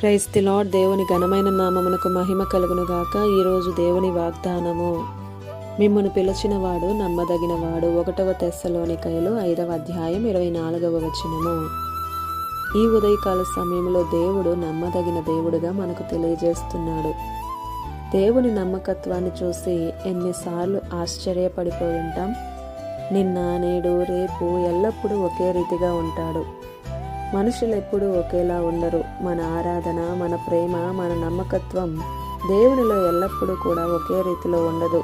Praise the lord. దేవుని ఘనమైన నామమునకు మహిమ కలుగును గాక. ఈరోజు దేవుని వాగ్దానము, మిమ్మును పిలిచిన వాడు నమ్మదగిన వాడు. 1 తెస్సలోనికయులు 5వ అధ్యాయం 24వ వచనము. ఈ ఉదయకాల సమయంలో దేవుడు నమ్మదగిన దేవుడుగా మనకు తెలియజేస్తున్నాడు. దేవుని నమ్మకత్వాన్ని చూసి ఎన్నిసార్లు ఆశ్చర్యపడిపోయి ఉంటాం. నిన్న, నేడు, రేపు ఎల్లప్పుడూ ఒకే రీతిగా ఉంటాడు. మనుషులు ఎప్పుడూ ఒకేలా ఉండరు. మన ఆరాధన, మన ప్రేమ, మన నమ్మకత్వం దేవునిలో ఎల్లప్పుడూ కూడా ఒకే రీతిలో ఉండదు.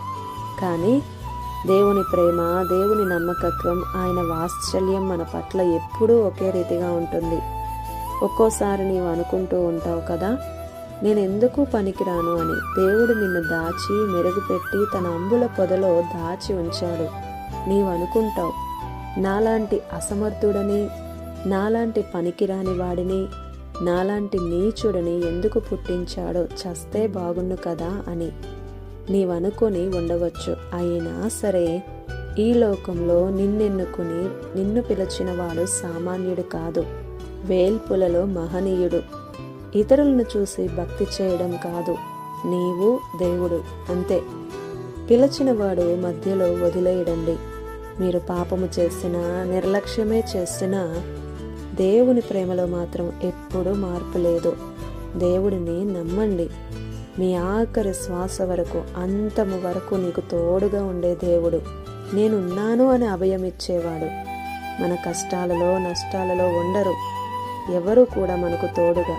కానీ దేవుని ప్రేమ, దేవుని నమ్మకత్వం, ఆయన వాత్సల్యం మన పట్ల ఎప్పుడూ ఒకే రీతిగా ఉంటుంది. ఒక్కోసారి నీవు అనుకుంటూ ఉంటావు కదా, నేను ఎందుకు పనికిరాను అని. దేవుడు నిన్ను దాచి మెరుగుపెట్టి తన అంబుల పొదలో దాచి ఉంచాడు. నీవు అనుకుంటావు, నాలాంటి అసమర్థుడని, నాలాంటి పనికిరాని వాడిని, నాలాంటి నీచుడిని ఎందుకు పుట్టించాడో, చస్తే బాగుండు కదా అని నీవనుకొని ఉండవచ్చు. అయినా సరే ఈ లోకంలో నిన్నెన్నుకుని నిన్ను పిలిచిన వాడు సామాన్యుడు కాదు, వేల్పులలో మహనీయుడు. ఇతరులను చూసి భక్తి చేయడం కాదు, నీవు దేవుడు అంతే. పిలిచిన వాడు మధ్యలో వదిలేయడండి. మీరు పాపము చేసినా, నిర్లక్ష్యమే చేసినా దేవుని ప్రేమలో మాత్రం ఎప్పుడూ మార్పు లేదు. దేవుడిని నమ్మండి. మీ ఆఖరి శ్వాస వరకు, అంతము వరకు నీకు తోడుగా ఉండే దేవుడు. నేనున్నాను అని అభయం ఇచ్చేవాడు. మన కష్టాలలో, నష్టాలలో ఉండరు. ఎవరు కూడా మనకు తోడుగా.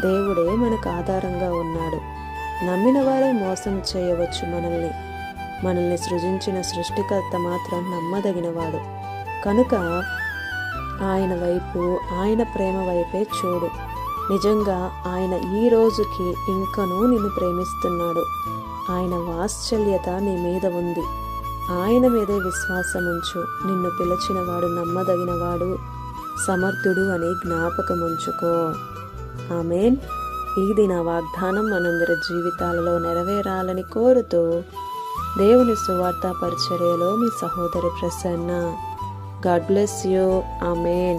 దేవుడే మనకు ఆధారంగా ఉన్నాడు. నమ్మిన వారే మోసం చేయవచ్చు మనల్ని సృజించిన సృష్టికర్త మాత్రం నమ్మదగినవాడు. కనుక ఆయన వైపు, ఆయన ప్రేమ వైపే చూడు. నిజంగా ఆయన ఈ రోజుకి ఇంకనూ నిన్ను ప్రేమిస్తున్నాడు. ఆయన వాత్సల్యత నీ మీద ఉంది. ఆయన మీదే విశ్వాసం ఉంచు. నిన్ను పిలిచిన వాడు నమ్మదగినవాడు, సమర్థుడు అని జ్ఞాపకం ఉంచుకో. ఆమేన్. ఇది నా వాగ్దానం మనందరి జీవితాలలో నెరవేరాలని కోరుతూ దేవుని సువార్త పరిచర్యలో మీ సహోదరి Prasanna. God bless you. Amen.